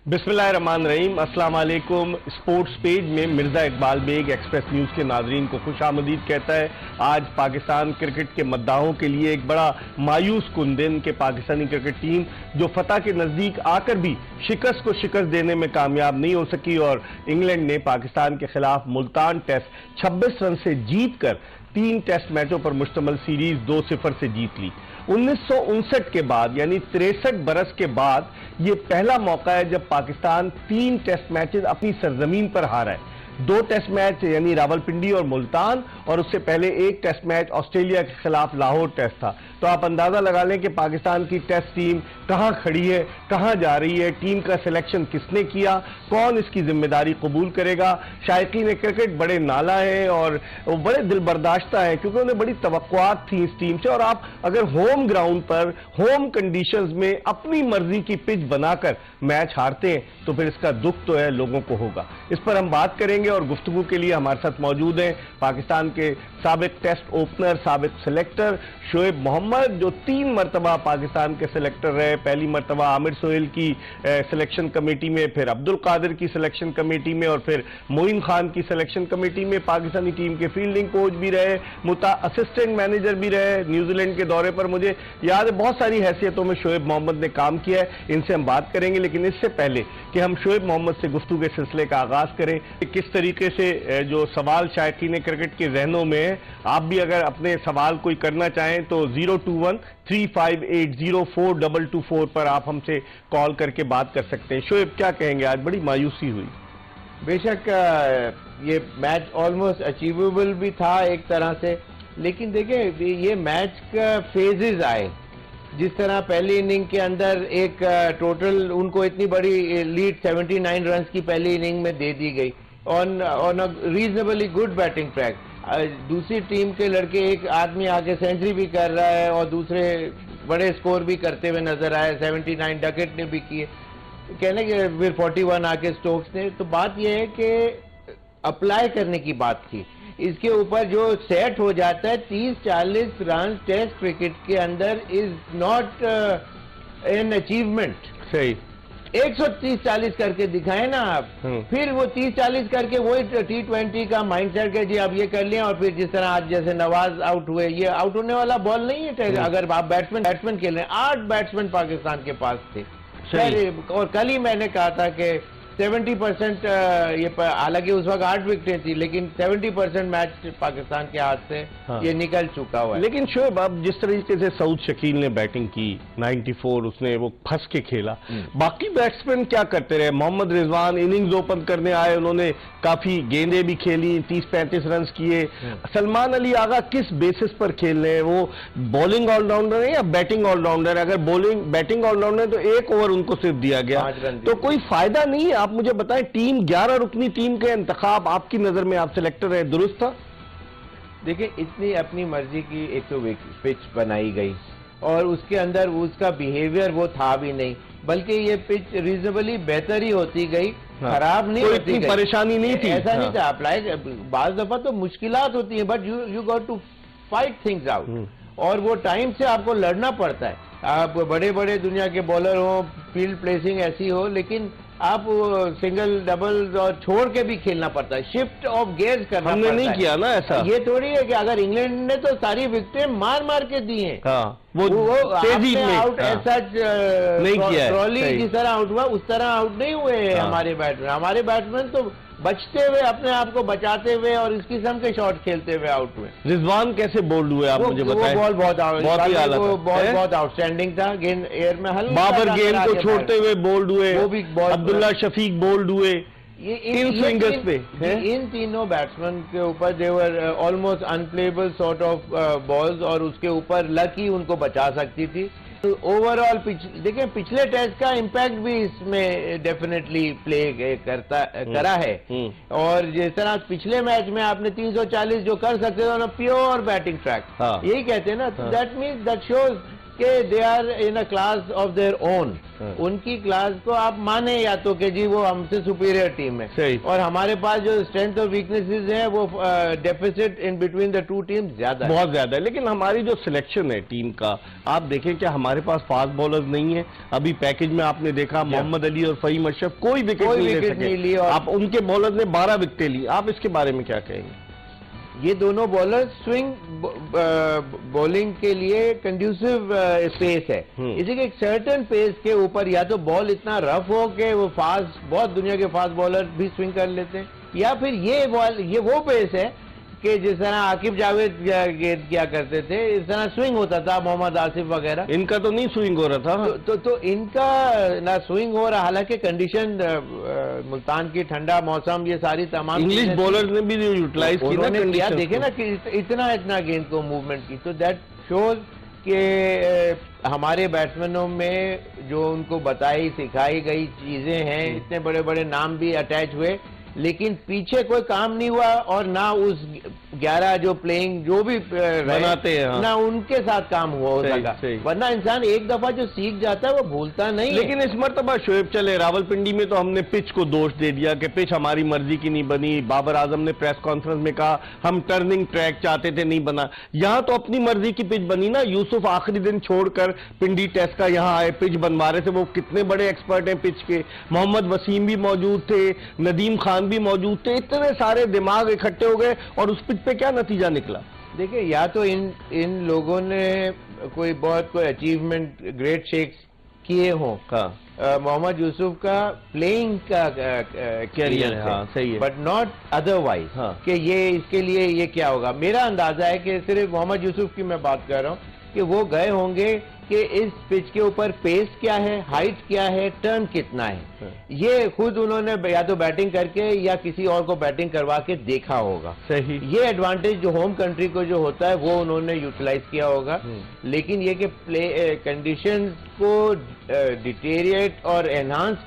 बिस्मिल्लाहिर्रहमानिर्रहीम, अस्सलाम वालेकुम। स्पोर्ट्स पेज में मिर्जा इकबाल बेग एक्सप्रेस न्यूज के नाजरीन को खुशामदीद कहता है। आज पाकिस्तान क्रिकेट के मद्दाहों के लिए एक बड़ा मायूस कुन दिन कि पाकिस्तानी क्रिकेट टीम जो फतह के नजदीक आकर भी शिकस्त को शिकस्त देने में कामयाब नहीं हो सकी और इंग्लैंड ने पाकिस्तान के खिलाफ मुल्तान टेस्ट 26 रन से जीतकर 3 टेस्ट मैचों पर मुश्तमिल सीरीज 2-0 से जीत ली। 1959 के बाद यानी 63 बरस के बाद ये पहला मौका है जब पाकिस्तान 3 टेस्ट मैचेस अपनी सरजमीन पर हारा है। 2 टेस्ट मैच यानी रावलपिंडी और मुल्तान, और उससे पहले एक टेस्ट मैच ऑस्ट्रेलिया के खिलाफ लाहौर टेस्ट था। तो आप अंदाजा लगा लें कि पाकिस्तान की टेस्ट टीम कहां खड़ी है, कहां जा रही है, टीम का सिलेक्शन किसने किया, कौन इसकी जिम्मेदारी कबूल करेगा। शायकीन क्रिकेट बड़े नाला है और वो बड़े दिल बर्दाश्ता है क्योंकि उन्हें बड़ी तवक्कुआत थी इस टीम से। और आप अगर होम ग्राउंड पर होम कंडीशंस में अपनी मर्जी की पिच बनाकर मैच हारते हैं तो फिर इसका दुख तो है लोगों को होगा। इस पर हम बात करेंगे और गुफ्तगू के लिए हमारे साथ मौजूद हैं पाकिस्तान के साबिक टेस्ट ओपनर, साबिक सिलेक्टर शोएब मोहम्मद, जो 3 मरतबा पाकिस्तान के सिलेक्टर रहे। पहली मरतबा आमिर सोहेल की सिलेक्शन कमेटी में, फिर अब्दुल कादिर की सिलेक्शन कमेटी में और फिर मोइन खान की सिलेक्शन कमेटी में। पाकिस्तानी टीम के फील्डिंग कोच भी रहे, असिस्टेंट मैनेजर भी रहे। न्यूजीलैंड के दौरे पर मुझे याद है बहुत सारी हैसियतों में शोएब मोहम्मद ने काम किया है। इनसे हम बात करेंगे, लेकिन इससे पहले कि हम शोएब मोहम्मद से गुफ्तगू के सिलसिले का आगाज करें, किस तरीके से जो सवाल शायकीन क्रिकेट के जहनों में है, आप भी अगर अपने सवाल कोई करना चाहें तो 021-3580-4224 पर आप हमसे कॉल करके बात कर सकते हैं। शोएब, क्या कहेंगे? आज बड़ी मायूसी हुई। बेशक ये मैच ऑलमोस्ट अचीवेबल भी था एक तरह से, लेकिन देखें ये मैच का फेजेस आए। जिस तरह पहली इनिंग के अंदर एक टोटल उनको इतनी बड़ी लीड 79 रन की पहली इनिंग में दे दी गई on a reasonably good batting track. दूसरी टीम के लड़के, एक आदमी आके सेंचुरी भी कर रहा है और दूसरे बड़े स्कोर भी करते हुए नजर आए। 79 डकेट ने भी किए, कहने के फिर 41 आके स्टोक्स ने। तो बात यह है कि अप्लाई करने की बात थी। इसके ऊपर जो सेट हो जाता है 30-40 रन टेस्ट क्रिकेट के अंदर इज नॉट एन अचीवमेंट। सही 130-40 करके दिखाए ना आप, फिर वो 30-40 करके वही T20 का माइंडसेट के जी आप ये कर लिया। और फिर जिस तरह आज जैसे नवाज आउट हुए, ये आउट होने वाला बॉल नहीं है। अगर आप बैट्समैन खेल रहे हैं, 8 बैट्समैन पाकिस्तान के पास थे। और कल ही मैंने कहा था कि 70% ये, हालांकि उस वक्त 8 विकेटें थी, लेकिन 70% मैच पाकिस्तान के हाथ से ये निकल चुका हुआ है। लेकिन शोएब, अब जिस तरीके से सऊद शकील ने बैटिंग की 94 उसने वो फंस के खेला, बाकी बैट्समैन क्या करते रहे? मोहम्मद रिजवान इनिंग्स ओपन करने आए, उन्होंने काफी गेंदें भी खेली, 30-35 रन किए। सलमान अली आगा किस बेसिस पर खेल रहे हैं? वो बॉलिंग ऑलराउंडर है या बैटिंग ऑलराउंडर? अगर बैटिंग ऑलराउंडर तो 1 ओवर उनको सिर्फ दिया गया, तो कोई फायदा नहीं है। आप मुझे बताएं, टीम 11 रुकनी टीम के इंतखाब आपकी नजर में, आप सिलेक्टर है, दुरुस्त था? देखिए, इतनी अपनी मर्जी की एक तो पिच बनाई गई और उसके अंदर उसका बिहेवियर वो था भी नहीं, बल्कि ये पिच रीजनेबली बेहतर ही होती गई, खराब नहीं होती गई, परेशानी नहीं थी। ऐसा नहीं था। अप्लाई बाज दफा तो मुश्किलात होती है, but you got to fight things out. और वो टाइम से आपको लड़ना पड़ता है। आप बड़े बड़े दुनिया के बॉलर हो, फील्ड प्लेसिंग ऐसी हो, लेकिन आप सिंगल डबल और छोड़ के भी खेलना पड़ता है, शिफ्ट ऑफ गेयर्स करना हमने पड़ता है। नहीं किया ना ऐसा। ये थोड़ी है कि अगर इंग्लैंड ने तो सारी विकेटें मार मार के दी हैं, वो तेजी में आउट ऐसा नहीं किया। ट्रॉली जिस तरह आउट हुआ उस तरह आउट नहीं हुए हमारे बैट्समैन। हमारे बैट्समैन तो बचते हुए, अपने आप को बचाते हुए और इस किस्म के शॉट खेलते हुए आउट हुए। रिजवान कैसे बोल्ड हुए आप मुझे बताएं? वो बॉल बहुत आउटस्टैंडिंग था, गेंद एयर में हल्का, बाबर गेंद को छोड़ते हुए बोल्ड हुए, वो भी अब्दुल्ला शफीक बोल्ड हुए। ये इन स्विंगर्स पे इन तीनों बैट्समैन के ऊपर they were almost unplayable sort of balls, और उसके ऊपर लक ही उनको बचा सकती थी। ओवरऑल देखिए, पिछले टेस्ट का इम्पैक्ट भी इसमें डेफिनेटली प्ले करा है। और जिस तरह पिछले मैच में आपने 340 जो कर सकते थे, प्योर बैटिंग ट्रैक, यही कहते हैं ना। दैट मीन्स दैट शोज कि they are in a class of their own. उनकी क्लास को आप माने या तो कि जी वो हमसे सुपीरियर टीम है, सही। और हमारे पास जो स्ट्रेंथ और वीकनेसेस हैं वो deficit in between the two teams ज्यादा है, बहुत ज्यादा है। लेकिन हमारी जो सिलेक्शन है टीम का, आप देखें कि हमारे पास फास्ट बॉलर्स नहीं है। अभी पैकेज में आपने देखा मोहम्मद अली और फहीम अशरफ कोई विकेट नहीं ले सके। आप उनके बॉलर ने 12 विकेटें ली। आप इसके बारे में क्या कहेंगे? ये दोनों बॉलर स्विंग बॉलिंग के लिए कंड्यूसिव पेस है। इसी के एक सर्टेन पेस के ऊपर या तो बॉल इतना रफ हो कि वो फास्ट, बहुत दुनिया के फास्ट बॉलर भी स्विंग कर लेते हैं, या फिर ये वो पेस है कि जिस तरह आकिब जावेद गेंद किया करते थे, इस तरह स्विंग होता था, मोहम्मद आसिफ वगैरह। इनका तो नहीं स्विंग हो रहा था। तो इनका ना स्विंग हो रहा, हालांकि कंडीशन मुल्तान की ठंडा मौसम, ये सारी तमाम इंग्लिश बॉलर ने भी यूटिलाइज की ना कंडीशन, देखे ना कि इतना गेंद को मूवमेंट की। तो दैट शोज कि हमारे बैट्समैनों में जो उनको बताई सिखाई गई चीजें हैं, इतने बड़े बड़े नाम भी अटैच हुए, लेकिन पीछे कोई काम नहीं हुआ, और ना उस 11 जो प्लेइंग जो भी बनाते हैं, ना उनके साथ काम हुआ हो सका। वरना इंसान एक दफा जो सीख जाता है वो भूलता नहीं। लेकिन इस मरतबा शोएब चले रावलपिंडी में तो हमने पिच को दोष दे दिया कि पिच हमारी मर्जी की नहीं बनी। बाबर आजम ने प्रेस कॉन्फ्रेंस में कहा हम टर्निंग ट्रैक चाहते थे, नहीं बना। यहां तो अपनी मर्जी की पिच बनी ना। यूसुफ आखिरी दिन छोड़कर पिंडी टेस्ट का यहाँ आए, पिच बनवा रहे थे। वो कितने बड़े एक्सपर्ट हैं पिच के। मोहम्मद वसीम भी मौजूद थे, नदीम खान भी मौजूद थे। इतने सारे दिमाग इकट्ठे हो गए और उस पिच पे क्या नतीजा निकला? देखिए, या तो इन लोगों ने कोई अचीवमेंट ग्रेट शेक्स किए हों। मोहम्मद यूसुफ का प्लेइंग का कैरियर है, हाँ, सही है, बट नॉट अदरवाइज कि ये इसके लिए ये क्या होगा। मेरा अंदाजा है कि सिर्फ मोहम्मद यूसुफ की मैं बात कर रहा हूँ कि वो गए होंगे कि इस पिच के ऊपर पेस क्या है, हाइट क्या है, टर्न कितना है, ये खुद उन्होंने या तो बैटिंग करके या किसी और को बैटिंग करवा के देखा होगा। सही। ये एडवांटेज जो होम कंट्री को जो होता है वो उन्होंने यूटिलाइज किया होगा। लेकिन ये कि प्ले कंडीशंस को डिटेरिएट और एनहांस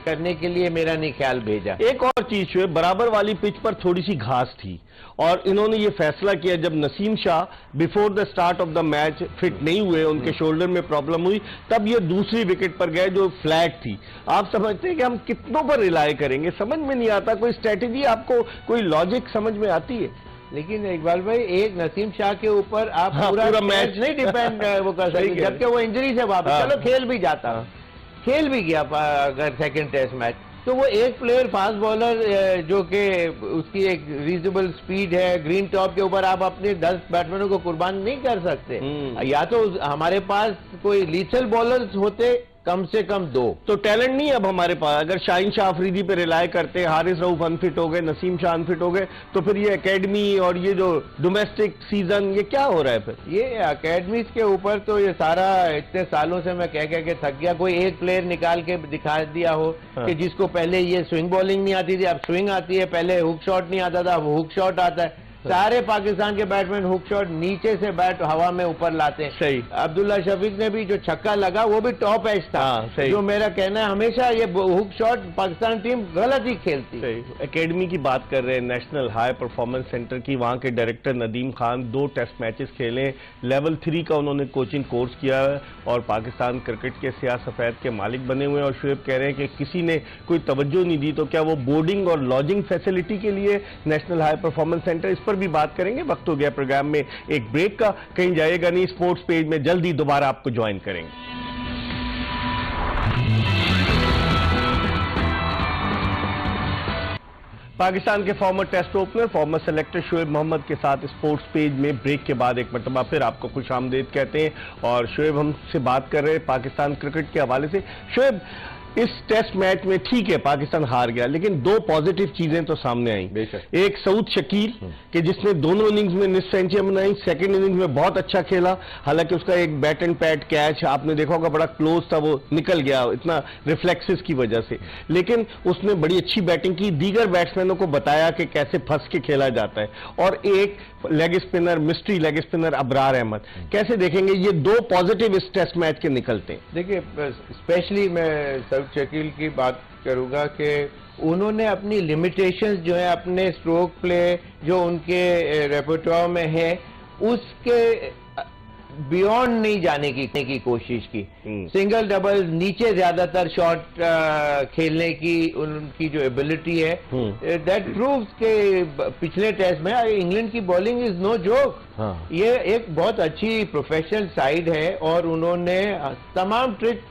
करने के लिए मेरा नहीं ख्याल भेजा। एक और चीज है, बराबर वाली पिच पर थोड़ी सी घास थी और इन्होंने ये फैसला किया, जब Naseem Shah before the start of the match fit नहीं हुए, उनके शोल्डर में प्रॉब्लम हुई, तब ये दूसरी विकेट पर गए जो फ्लैट थी। आप समझते हैं कि हम कितनों पर रिलाय करेंगे? समझ में नहीं आता। कोई स्ट्रेटेजी आपको, कोई लॉजिक समझ में आती है? लेकिन इकबाल भाई, एक नसीम शाह के ऊपर आप पूरा मैच नहीं डिपेंड वो कर सकते, जबकि वो इंजरी से वापस चलो खेल भी जाता, खेल भी गया अगर सेकंड टेस्ट मैच, तो वो एक प्लेयर फास्ट बॉलर जो कि उसकी एक रीजनेबल स्पीड है, ग्रीन टॉप के ऊपर आप अपने 10 बैट्समैनों को कुर्बान नहीं कर सकते। या तो हमारे पास कोई लीथल बॉलर्स होते, कम से कम 2। तो टैलेंट नहीं अब हमारे पास। अगर शाहीन शाह अफरीदी पे रिलाय करते, हारिस रऊफ अनफिट हो गए, नसीम शाह अनफिट हो गए, तो फिर ये एकेडमी और ये जो डोमेस्टिक सीजन, ये क्या हो रहा है फिर? ये एकेडमीज के ऊपर तो ये सारा इतने सालों से मैं कह के थक गया। कोई एक प्लेयर निकाल के दिखा दिया हो कि जिसको पहले ये स्विंग बॉलिंग नहीं आती थी, अब स्विंग आती है, पहले हुक शॉट नहीं आता था, अब हुक शॉट आता है। सारे पाकिस्तान के बैट्समैन हुक शॉट नीचे से बैट हवा में ऊपर लाते हैं। सही। अब्दुल्ला शफीक ने भी जो छक्का लगा वो भी टॉप एज था। जो मेरा कहना है, हमेशा ये हुक शॉट पाकिस्तान टीम गलत ही खेलती है। एकेडमी की बात कर रहे हैं, नेशनल हाई परफॉर्मेंस सेंटर की, वहां के director Nadeem Khan 2 test matches खेले, लेवल 3 का उन्होंने कोचिंग कोर्स किया है और पाकिस्तान क्रिकेट के सियाह सफेद के मालिक बने हुए हैं। और शोएब कह रहे हैं कि किसी ने कोई तवज्जो नहीं दी, तो क्या वो बोर्डिंग और लॉजिंग फैसिलिटी के लिए नेशनल हाई परफॉर्मेंस सेंटर, इस पर भी बात करेंगे। वक्त हो गया प्रोग्राम में एक ब्रेक का, कहीं जाएगा नहीं। स्पोर्ट्स पेज में जल्दी दोबारा आपको ज्वाइन करेंगे। पाकिस्तान के former test opener, former selector Shoaib Mohammad के साथ स्पोर्ट्स पेज में ब्रेक के बाद एक मरतबा फिर आपको खुशामदीद कहते हैं। और शोएब हमसे बात कर रहे हैं पाकिस्तान क्रिकेट के हवाले से। शोएब, इस टेस्ट मैच में ठीक है पाकिस्तान हार गया, लेकिन 2 पॉजिटिव चीजें तो सामने आई। एक सऊद शकील कि जिसने दोनों इनिंग्स में निस्फ सेंचुरी बनाई, सेकंड इनिंग्स में बहुत अच्छा खेला। हालांकि उसका एक बैट एंड पैड कैच आपने देखा होगा, बड़ा क्लोज था, वो निकल गया इतना रिफ्लेक्सेस की वजह से, लेकिन उसने बड़ी अच्छी बैटिंग की, दीगर बैट्समैनों को बताया कि कैसे फंस के खेला जाता है। और एक leg spinner, mystery leg spinner Abrar Ahmed, कैसे देखेंगे ये 2 पॉजिटिव इस टेस्ट मैच के निकलते हैं? देखिए, स्पेशली मैं सऊद शकील की बात करूंगा कि उन्होंने अपनी लिमिटेशंस जो है, अपने स्ट्रोक प्ले जो उनके रेपर्टोर में है, उसके बियॉन्ड नहीं जाने की कोशिश की। सिंगल डबल नीचे ज्यादातर शॉट खेलने की उनकी जो एबिलिटी है, दैट प्रूव्स के पिछले टेस्ट में इंग्लैंड की बॉलिंग इज नो जोक। ये एक बहुत अच्छी प्रोफेशनल साइड है और उन्होंने तमाम ट्रिक्स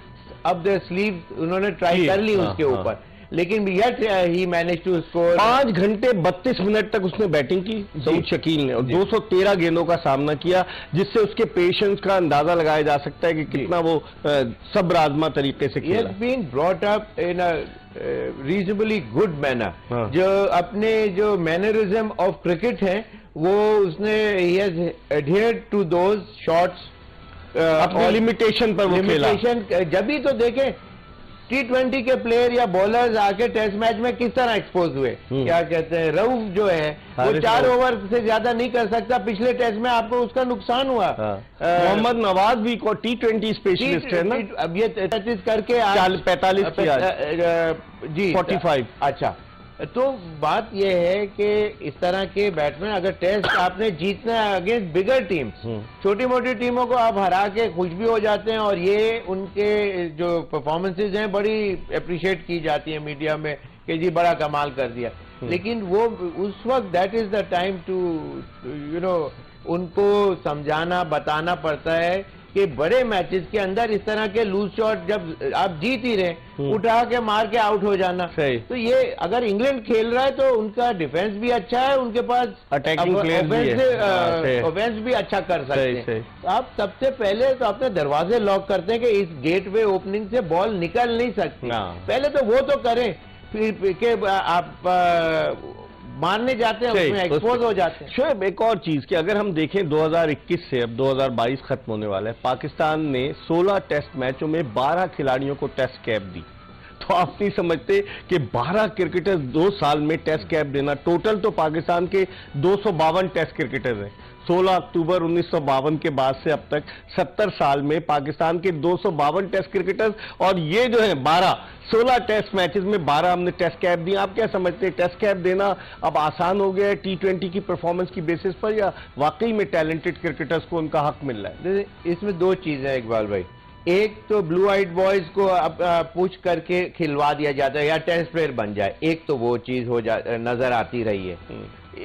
अप द स्लीव उन्होंने ट्राई कर ली उसके ऊपर, लेकिन yet he managed to score। 5 घंटे 32 मिनट तक उसने बैटिंग की सऊद शकील ने और 213 गेंदों का सामना किया, जिससे उसके पेशेंस का अंदाजा लगाया जा सकता है कि कितना वो सब्र आजमा तरीके से खेला। He has been brought up in a reasonably good manner। जो अपने जो मैनरिज्म ऑफ क्रिकेट है वो उसने he has adhered to those shots, अपने लिमिटेशन पर वो खेला। जब भी तो देखें T20 के प्लेयर या बॉलर्स आके टेस्ट मैच में किस तरह एक्सपोज हुए, क्या कहते हैं, रऊफ जो है वो 4 ओवर से ज्यादा नहीं कर सकता, पिछले टेस्ट में आपको उसका नुकसान हुआ। मोहम्मद नवाज भी T20 स्पेशलिस्ट है ना, अब ये 33 करके 45 जी 45। अच्छा, तो बात यह है कि इस तरह के बैट्समैन अगर टेस्ट आपने जीतना है अगेंस्ट बिगर टीम्स, छोटी मोटी टीमों को आप हरा के खुश भी हो जाते हैं और ये उनके जो परफॉर्मेंसेज हैं बड़ी अप्रिशिएट की जाती है मीडिया में कि जी बड़ा कमाल कर दिया, लेकिन वो उस वक्त that is the time to you know उनको समझाना बताना पड़ता है कि बड़े मैचेस के अंदर इस तरह के लूज शॉट जब आप जीत ही रहे उठा के मार के आउट हो जाना। तो ये अगर इंग्लैंड खेल रहा है तो उनका डिफेंस भी अच्छा है, उनके पास अटैकिंग ऑफेंस भी अच्छा कर सकते हैं। तो आप सबसे पहले तो अपने दरवाजे लॉक करते हैं कि इस गेटवे ओपनिंग से बॉल निकल नहीं सकती, पहले तो वो तो करें, फिर के आप मारने जाते हैं उसमें एक्सपोज हो जाते हैं। शोएब, एक और चीज कि अगर हम देखें 2021 से अब 2022 खत्म होने वाला है, पाकिस्तान ने 16 टेस्ट मैचों में 12 खिलाड़ियों को टेस्ट कैप दी, तो आप नहीं समझते कि 12 क्रिकेटर्स 2 साल में टेस्ट कैप देना, टोटल तो पाकिस्तान के 252 टेस्ट क्रिकेटर्स हैं। 16 अक्टूबर 1952 के बाद से अब तक 70 साल में पाकिस्तान के 252 टेस्ट क्रिकेटर्स, और ये जो है 16 टेस्ट मैचेस में 12 हमने टेस्ट कैप दी। आप क्या समझते हैं, टेस्ट कैप देना अब आसान हो गया है T20 की परफॉर्मेंस की बेसिस पर, या वाकई में टैलेंटेड क्रिकेटर्स को उनका हक मिल रहा है? इसमें 2 चीजें हैं इकबाल भाई, एक तो ब्लू आइड बॉयज को अब पुश करके खिलवा दिया जाता है या टेस्ट प्लेयर बन जाए, एक तो वो चीज नजर आती रही है,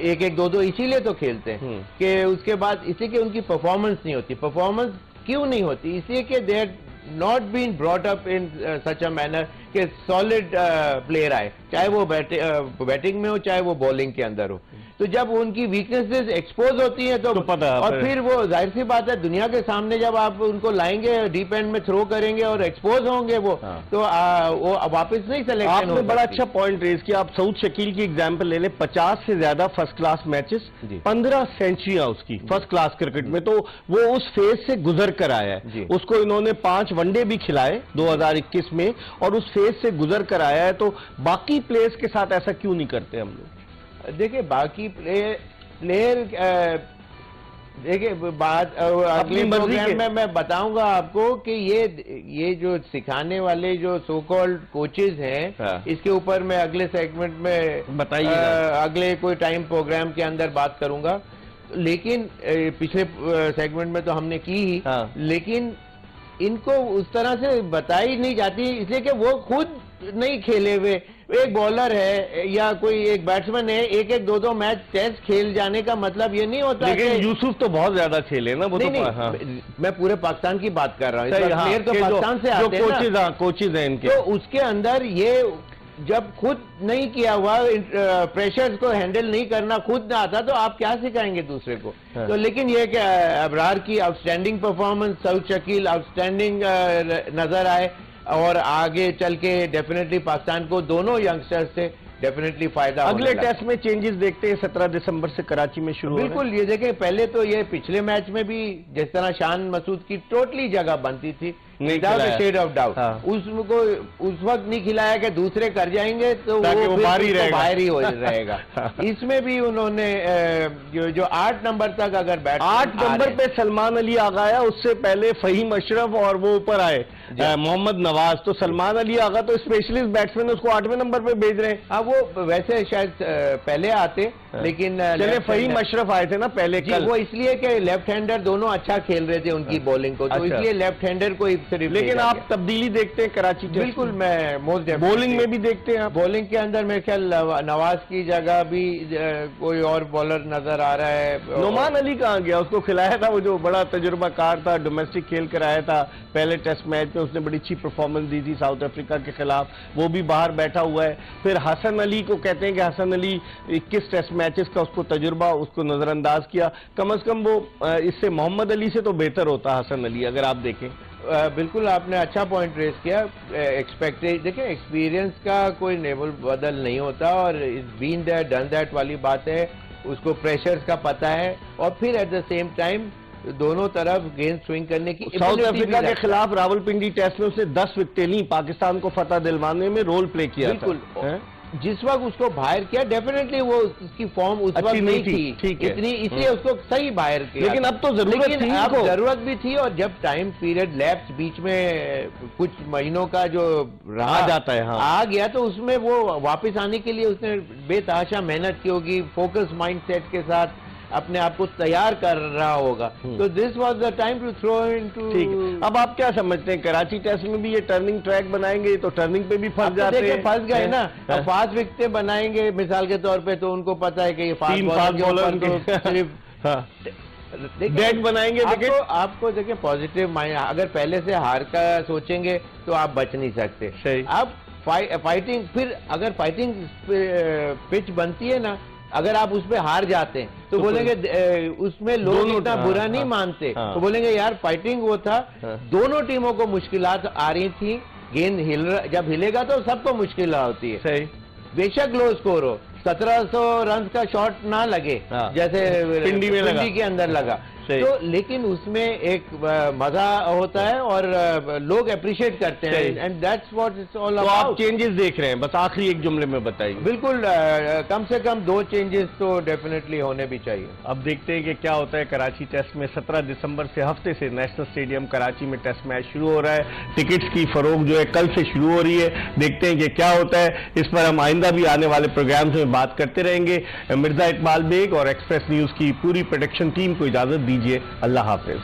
एक एक 2-2 इसीलिए तो खेलते हैं कि उसके बाद इसलिए कि उनकी परफॉर्मेंस नहीं होती। परफॉर्मेंस क्यों नहीं होती? इसलिए कि they are not been brought up in such a manner कि सॉलिड प्लेयर आए, चाहे वो बैटिंग में हो चाहे वो बॉलिंग के अंदर हो। तो जब उनकी वीकनेसेस एक्सपोज होती हैं तो पता है, और फिर वो जाहिर सी बात है दुनिया के सामने जब आप उनको लाएंगे डीप एंड में थ्रो करेंगे और एक्सपोज होंगे वो तो वो वापस नहीं सिलेक्शन। आपने बड़ा अच्छा पॉइंट रेज किया। आप सऊद शकील की एग्जांपल ले लें, 50 से ज्यादा फर्स्ट क्लास मैचेस, 15 सेंचुरियां उसकी फर्स्ट क्लास क्रिकेट में, तो वो उस फेज से गुजर कर आया है। उसको इन्होंने 5 वनडे भी खिलाए 2021 में और उस फेज से गुजर कर आया है। तो बाकी प्लेयर्स के साथ ऐसा क्यों नहीं करते हम लोग? देखिए बाकी प्लेयर देखिए बात अगले प्रोग्राम में मैं बताऊंगा आपको कि ये जो सिखाने वाले जो सो कॉल्ड कोचेज हैं, इसके ऊपर मैं अगले सेगमेंट में बताइए, अगले कोई टाइम प्रोग्राम के अंदर बात करूंगा। लेकिन पिछले सेगमेंट में तो हमने की ही, लेकिन इनको उस तरह से बताई नहीं जाती इसलिए कि वो खुद नहीं खेले हुए। एक बॉलर है या कोई एक बैट्समैन है, एक एक 2-2 मैच टेस्ट खेल जाने का मतलब ये नहीं होता। लेकिन यूसुफ तो बहुत ज्यादा खेले ना वो। नहीं, मैं पूरे पाकिस्तान की बात कर रहा हूँ, प्लेयर तो पाकिस्तान से आते हैं ना, कोचेज हैं इनके, तो उसके अंदर ये जब खुद नहीं किया हुआ प्रेशर्स को हैंडल नहीं करना खुद ना आता तो आप क्या सिखाएंगे दूसरे को? तो लेकिन ये कि अबरार की outstanding performance, Saud Shakeel outstanding नजर आए और आगे चल के डेफिनेटली पाकिस्तान को दोनों यंगस्टर्स से डेफिनेटली फायदा। अगले टेस्ट में चेंजेस देखते हैं 17 दिसंबर से कराची में शुरू। बिल्कुल, ये देखें पहले तो ये पिछले मैच में भी जिस तरह शान मसूद की टोटली जगह बनती थी without a shade of doubt, उसको उस वक्त नहीं खिलाया कि दूसरे कर जाएंगे तो वो बाहर ही हो रहेगा। इसमें भी उन्होंने जो 8 नंबर तक अगर 8 नंबर पे सलमान अली आ गया, उससे पहले फहीम अशरफ और वो ऊपर आए मोहम्मद नवाज, तो सलमान अली आगा तो स्पेशलिस्ट बैट्समैन उसको 8वें नंबर पे भेज रहे हैं। वो वैसे शायद पहले आते लेकिन चले फहीम अशरफ आए थे ना पहले जी, कल। वो इसलिए कि लेफ्ट हैंडर दोनों अच्छा खेल रहे थे उनकी बॉलिंग को, तो अच्छा। इसलिए लेफ्ट हैंडर को सिर्फ लेकिन आप तब्दीली देखते हैं कराची टेस्ट बिल्कुल, में? मैं मोस्ट बॉलिंग में भी देखते हैं आप? बॉलिंग के अंदर मेरे ख्याल नवाज की जगह भी कोई और बॉलर नजर आ रहा है। नोमान अली कहाँ गया? उसको खिलाया था, वो जो बड़ा तजुर्बाकार था, डोमेस्टिक खेल कर आया था, पहले टेस्ट मैच में उसने बड़ी अच्छी परफॉर्मेंस दी थी साउथ अफ्रीका के खिलाफ, वो भी बाहर बैठा हुआ है। फिर हसन अली को कहते हैं कि हसन अली 21 टेस्ट मैचेस का उसको तजुर्बा, उसको नजरअंदाज किया। कम से कम वो इससे मोहम्मद अली से तो बेहतर होता हसन अली, अगर आप देखें। बिल्कुल, आपने अच्छा पॉइंट रेज किया। एक्सपेक्टेड देखिए, एक्सपीरियंस का कोई लेवल बदल नहीं होता, और बीन दैट डन दैट वाली बात है, उसको प्रेशर्स का पता है, और फिर एट द सेम टाइम दोनों तरफ गेंद स्विंग करने की साउथ अफ्रीका के खिलाफ रावलपिंडी टेस्ट में उसने 10 विकेटें ली, पाकिस्तान को फतह दिलवाने में रोल प्ले किया। बिल्कुल, जिस वक्त उसको बाहर किया, डेफिनेटली वो उसकी फॉर्म उस वक्त नहीं थी, ठीक है, इतनी, इसलिए उसको सही बाहर किया। लेकिन अब तो जरूरत थी, अब जरूरत भी थी, और जब टाइम पीरियड लैप्स बीच में कुछ महीनों का जो रहा जाता है, हाँ, आ गया, तो उसमें वो वापस आने के लिए उसने बेतहाशा मेहनत की होगी, फोकस माइंडसेट के साथ अपने आप को तैयार कर रहा होगा। तो this was the time to throw into. ठीक, अब आप क्या समझते हैं, कराची टेस्ट में भी ये टर्निंग ट्रैक बनाएंगे, तो टर्निंग पे भी फंस जाते हैं? फंस गए ना। अब फास्ट विकेटें बनाएंगे मिसाल के तौर पे, तो उनको पता है कि ये फास्ट बॉलर तो सिर्फ डेड बनाएंगे विकेट। आपको देखिए, पॉजिटिव माइंड, अगर पहले से हार का सोचेंगे तो आप बच नहीं सकते। सही। अब फाइटिंग, फिर अगर फाइटिंग पिच बनती है ना, अगर आप उस पर हार जाते हैं तो बोलेंगे, उसमें लोग इतना बुरा नहीं मानते, तो बोलेंगे यार फाइटिंग वो था। दोनों टीमों को मुश्किलात आ रही थी, गेंद जब हिलेगा तो सबको मुश्किल होती है। सही। बेशक लो स्कोर हो, 1700 रन का शॉट ना लगे जैसे पिंडी के अंदर लगा, तो लेकिन उसमें एक मजा होता है और लोग अप्रिशिएट करते हैं, and that's what it's all about. आप चेंजेस देख रहे हैं, बस आखिरी एक जुमले में बताइए। बिल्कुल, कम से कम 2 चेंजेस तो डेफिनेटली होने भी चाहिए। अब देखते हैं कि क्या होता है कराची टेस्ट में। 17 दिसंबर से हफ्ते से नेशनल स्टेडियम कराची में टेस्ट मैच शुरू हो रहा है। टिकट्स की फरोख्त जो है कल से शुरू हो रही है, देखते हैं कि क्या होता है। इस पर हम आइंदा भी आने वाले प्रोग्राम्स में बात करते रहेंगे। मिर्जा इकबाल बेग और एक्सप्रेस न्यूज की पूरी प्रोडक्शन टीम को इजाजत दीजिए। अल्लाह हाफिज।